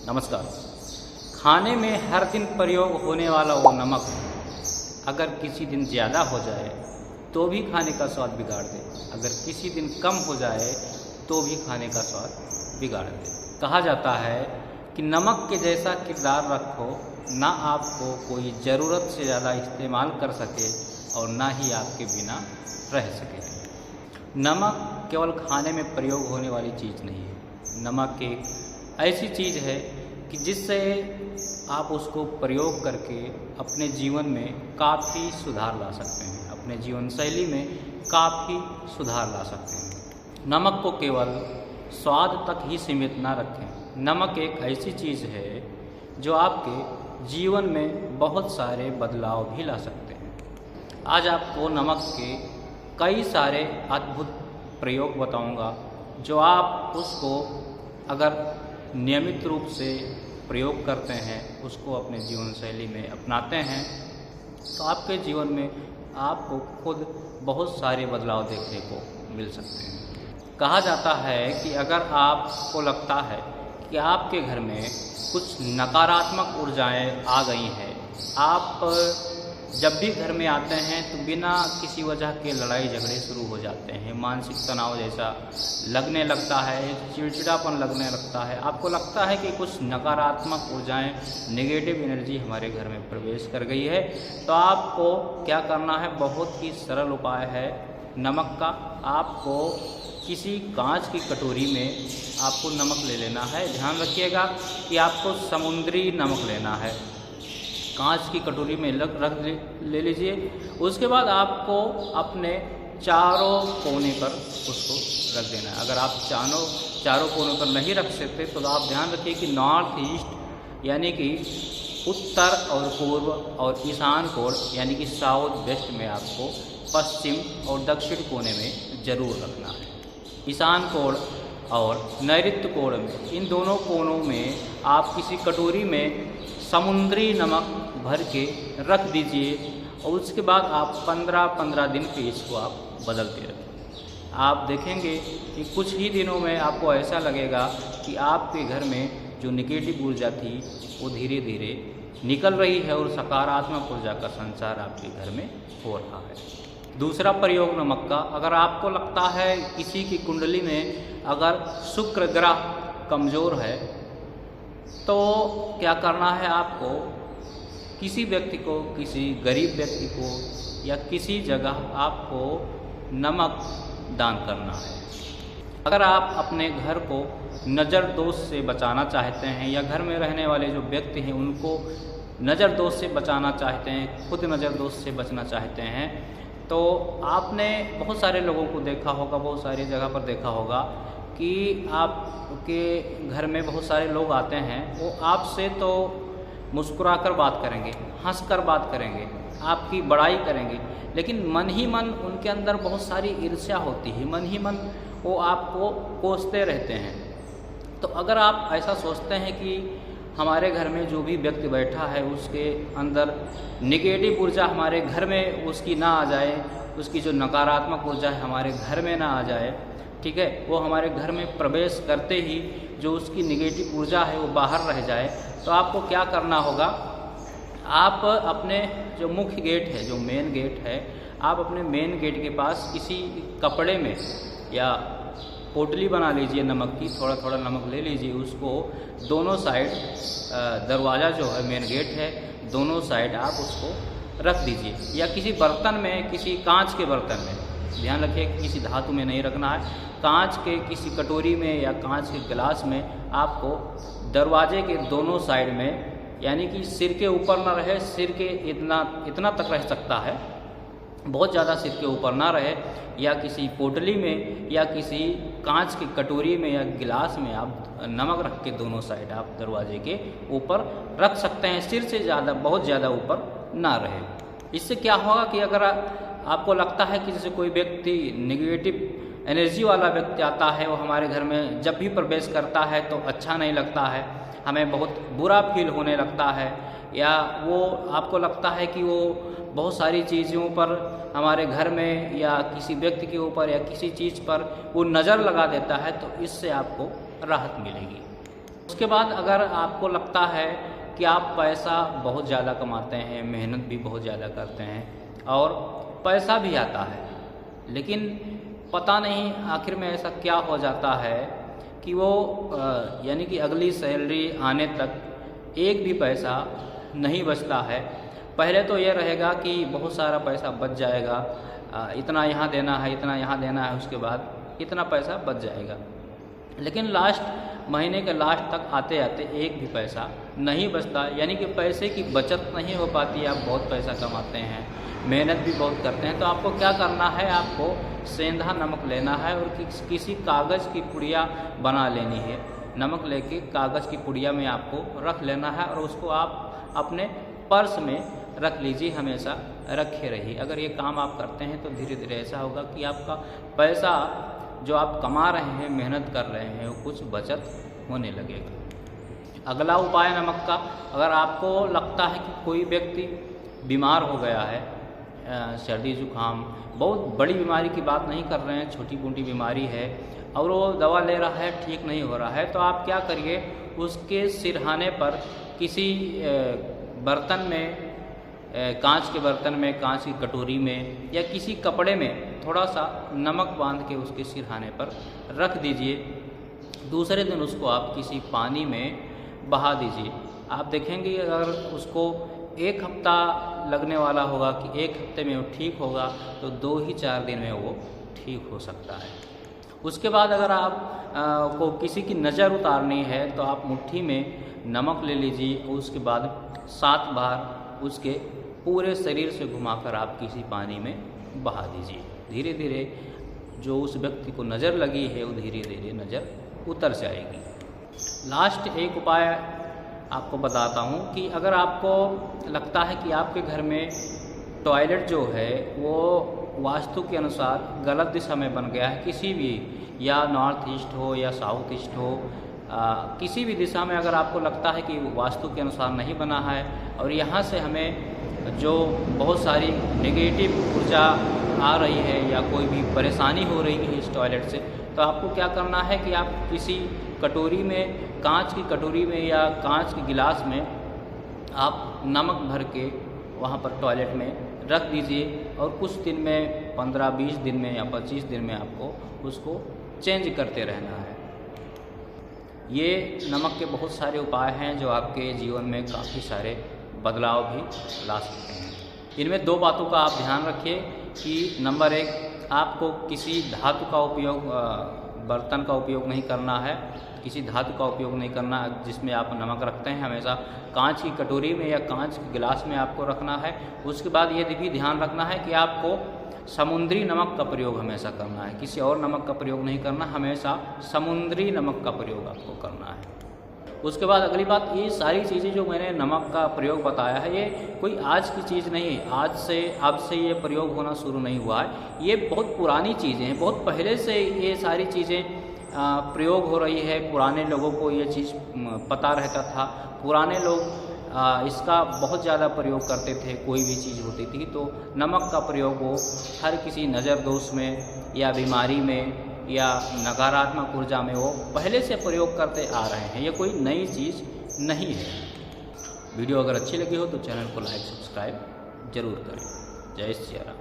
नमस्कार। खाने में हर दिन प्रयोग होने वाला वो नमक अगर किसी दिन ज़्यादा हो जाए तो भी खाने का स्वाद बिगाड़ दे, अगर किसी दिन कम हो जाए तो भी खाने का स्वाद बिगाड़ दे। कहा जाता है कि नमक के जैसा किरदार रखो, ना आपको कोई ज़रूरत से ज़्यादा इस्तेमाल कर सके और ना ही आपके बिना रह सके। नमक केवल खाने में प्रयोग होने वाली चीज़ नहीं है। नमक एक ऐसी चीज़ है कि जिससे आप उसको प्रयोग करके अपने जीवन में काफ़ी सुधार ला सकते हैं, अपने जीवन शैली में काफ़ी सुधार ला सकते हैं। नमक को केवल स्वाद तक ही सीमित ना रखें। नमक एक ऐसी चीज़ है जो आपके जीवन में बहुत सारे बदलाव भी ला सकते हैं। आज आपको नमक के कई सारे अद्भुत प्रयोग बताऊंगा, जो आप उसको अगर नियमित रूप से प्रयोग करते हैं, उसको अपने जीवन शैली में अपनाते हैं, तो आपके जीवन में आपको खुद बहुत सारे बदलाव देखने को मिल सकते हैं। कहा जाता है कि अगर आपको लगता है कि आपके घर में कुछ नकारात्मक ऊर्जाएं आ गई हैं, आप जब भी घर में आते हैं तो बिना किसी वजह के लड़ाई झगड़े शुरू हो जाते हैं, मानसिक तनाव जैसा लगने लगता है, चिड़चिड़ापन लगने लगता है, आपको लगता है कि कुछ नकारात्मक ऊर्जाएं, नेगेटिव एनर्जी हमारे घर में प्रवेश कर गई है, तो आपको क्या करना है? बहुत ही सरल उपाय है नमक का। आपको किसी कांच की कटोरी में आपको नमक ले लेना है। ध्यान रखिएगा कि आपको समुद्री नमक लेना है। कांच की कटोरी में ले लीजिए। उसके बाद आपको अपने चारों कोने पर उसको रख देना है। अगर आप चारों कोनों पर नहीं रख सकते तो आप ध्यान रखिए कि नॉर्थ ईस्ट यानी कि उत्तर और पूर्व और ईशान कोण यानी कि साउथ वेस्ट में आपको पश्चिम और दक्षिण कोने में ज़रूर रखना है। ईशान कोण और नैऋत्य कोण में, इन दोनों कोनों में आप किसी कटोरी में समुद्री नमक भर के रख दीजिए और उसके बाद आप 15-15 दिन पे इसको आप बदलते रखें। आप देखेंगे कि कुछ ही दिनों में आपको ऐसा लगेगा कि आपके घर में जो नेगेटिव ऊर्जा थी वो धीरे धीरे निकल रही है और सकारात्मक ऊर्जा का संचार आपके घर में हो रहा है। दूसरा प्रयोग नमक का, अगर आपको लगता है किसी की कुंडली में अगर शुक्र ग्रह कमज़ोर है तो क्या करना है? आपको किसी व्यक्ति को, किसी गरीब व्यक्ति को या किसी जगह आपको नमक दान करना है। अगर आप अपने घर को नज़र दोष से बचाना चाहते हैं या घर में रहने वाले जो व्यक्ति हैं उनको नज़र दोष से बचाना चाहते हैं, खुद नज़र दोष से बचना चाहते हैं, तो आपने बहुत सारे लोगों को देखा होगा, बहुत सारी जगह पर देखा होगा कि आपके घर में बहुत सारे लोग आते हैं, वो आपसे तो मुस्कुराकर बात करेंगे, हंसकर बात करेंगे, आपकी बड़ाई करेंगे, लेकिन मन ही मन उनके अंदर बहुत सारी ईर्ष्या होती है, मन ही मन वो आपको कोसते रहते हैं। तो अगर आप ऐसा सोचते हैं कि हमारे घर में जो भी व्यक्ति बैठा है उसके अंदर नेगेटिव ऊर्जा हमारे घर में उसकी ना आ जाए, उसकी जो नकारात्मक ऊर्जा है हमारे घर में ना आ जाए, ठीक है, वो हमारे घर में प्रवेश करते ही जो उसकी नेगेटिव ऊर्जा है वो बाहर रह जाए, तो आपको क्या करना होगा? आप अपने जो मुख्य गेट है, जो मेन गेट है, आप अपने मेन गेट के पास किसी कपड़े में या पोटली बना लीजिए नमक की, थोड़ा थोड़ा नमक ले लीजिए, उसको दोनों साइड दरवाज़ा जो है मेन गेट है दोनों साइड आप उसको रख दीजिए, या किसी बर्तन में, किसी कांच के बर्तन में। ध्यान रखिए कि किसी धातु में नहीं रखना है, कांच के किसी कटोरी में या कांच के गिलास में आपको दरवाजे के दोनों साइड में, यानी कि सिर के ऊपर ना रहे, सिर के इतना तक रह सकता है, बहुत ज़्यादा सिर के ऊपर ना रहे, या किसी पोटली में या किसी कांच की कटोरी में या गिलास में आप नमक रख के दोनों साइड आप दरवाजे के ऊपर रख सकते हैं, सिर से ज़्यादा, बहुत ज़्यादा ऊपर ना रहे। इससे क्या होगा कि अगर आपको लगता है कि जैसे कोई व्यक्ति नेगेटिव एनर्जी वाला व्यक्ति आता है, वो हमारे घर में जब भी प्रवेश करता है तो अच्छा नहीं लगता है, हमें बहुत बुरा फील होने लगता है, या वो आपको लगता है कि वो बहुत सारी चीज़ों पर हमारे घर में या किसी व्यक्ति के ऊपर या किसी चीज़ पर वो नज़र लगा देता है, तो इससे आपको राहत मिलेगी। उसके बाद अगर आपको लगता है कि आप पैसा बहुत ज़्यादा कमाते हैं, मेहनत भी बहुत ज़्यादा करते हैं और पैसा भी आता है, लेकिन पता नहीं आखिर में ऐसा क्या हो जाता है कि वो यानी कि अगली सैलरी आने तक एक भी पैसा नहीं बचता है। पहले तो ये रहेगा कि बहुत सारा पैसा बच जाएगा, इतना यहाँ देना है, इतना यहाँ देना है, उसके बाद इतना पैसा बच जाएगा, लेकिन लास्ट महीने के लास्ट तक आते आते एक भी पैसा नहीं बचता। यानी कि पैसे की बचत नहीं हो पाती। आप बहुत पैसा कमाते हैं, मेहनत भी बहुत करते हैं, तो आपको क्या करना है, आपको सेंधा नमक लेना है और किसी कागज़ की पुड़िया बना लेनी है। नमक लेके कागज़ की पुड़िया में आपको रख लेना है और उसको आप अपने पर्स में रख लीजिए, हमेशा रखे रहिए। अगर ये काम आप करते हैं तो धीरे धीरे ऐसा होगा कि आपका पैसा जो आप कमा रहे हैं, मेहनत कर रहे हैं, वो कुछ बचत होने लगेगा। अगला उपाय नमक का, अगर आपको लगता है कि कोई व्यक्ति बीमार हो गया है, सर्दी जुकाम, बहुत बड़ी बीमारी की बात नहीं कर रहे हैं, छोटी मोटी बीमारी है और वो दवा ले रहा है, ठीक नहीं हो रहा है, तो आप क्या करिए, उसके सिरहाने पर किसी बर्तन में, कांच के बर्तन में, कांच की कटोरी में या किसी कपड़े में थोड़ा सा नमक बांध के उसके सिरहाने पर रख दीजिए। दूसरे दिन उसको आप किसी पानी में बहा दीजिए। आप देखेंगे अगर उसको एक हफ्ता लगने वाला होगा कि एक हफ्ते में वो ठीक होगा, तो 2 ही 4 दिन में वो ठीक हो सकता है। उसके बाद अगर आप को किसी की नज़र उतारनी है तो आप मुट्ठी में नमक ले लीजिए और उसके बाद 7 बार उसके पूरे शरीर से घुमाकर आप किसी पानी में बहा दीजिए। धीरे धीरे जो उस व्यक्ति को नज़र लगी है वो धीरे धीरे नज़र उतर जाएगी। लास्ट एक उपाय आपको बताता हूँ कि अगर आपको लगता है कि आपके घर में टॉयलेट जो है वो वास्तु के अनुसार गलत दिशा में बन गया है, किसी भी, या नॉर्थ ईस्ट हो या साउथ ईस्ट हो, किसी भी दिशा में अगर आपको लगता है कि वास्तु के अनुसार नहीं बना है और यहाँ से हमें जो बहुत सारी नेगेटिव ऊर्जा आ रही है या कोई भी परेशानी हो रही है इस टॉयलेट से, तो आपको क्या करना है कि आप किसी कटोरी में, कांच की कटोरी में या कांच के गिलास में आप नमक भर के वहाँ पर टॉयलेट में रख दीजिए और कुछ दिन में, 15-20 दिन में या 25 दिन में आपको उसको चेंज करते रहना है। ये नमक के बहुत सारे उपाय हैं जो आपके जीवन में काफ़ी सारे बदलाव भी ला सकते हैं। इनमें 2 बातों का आप ध्यान रखिए कि नंबर 1, आपको किसी धातु का उपयोग, बर्तन का उपयोग नहीं करना है, किसी धातु का उपयोग नहीं करना जिसमें आप नमक रखते हैं, हमेशा कांच की कटोरी में या कांच के गिलास में आपको रखना है। उसके बाद ये भी ध्यान रखना है कि आपको समुद्री नमक का प्रयोग हमेशा करना है, किसी और नमक का प्रयोग नहीं करना, हमेशा समुद्री नमक का प्रयोग आपको करना है। उसके बाद अगली बात, ये सारी चीज़ें जो मैंने नमक का प्रयोग बताया है, ये कोई आज की चीज़ नहीं है, आज से अब से ये प्रयोग होना शुरू नहीं हुआ है, ये बहुत पुरानी चीज़ें हैं, बहुत पहले से ये सारी चीज़ें प्रयोग हो रही है। पुराने लोगों को ये चीज़ पता रहता था, पुराने लोग इसका बहुत ज़्यादा प्रयोग करते थे, कोई भी चीज़ होती थी तो नमक का प्रयोग वो हर किसी नज़र दोष में या बीमारी में या नकारात्मक ऊर्जा में वो पहले से प्रयोग करते आ रहे हैं, ये कोई नई चीज़ नहीं है। वीडियो अगर अच्छी लगी हो तो चैनल को लाइक, सब्सक्राइब जरूर करें। जय श्री राम।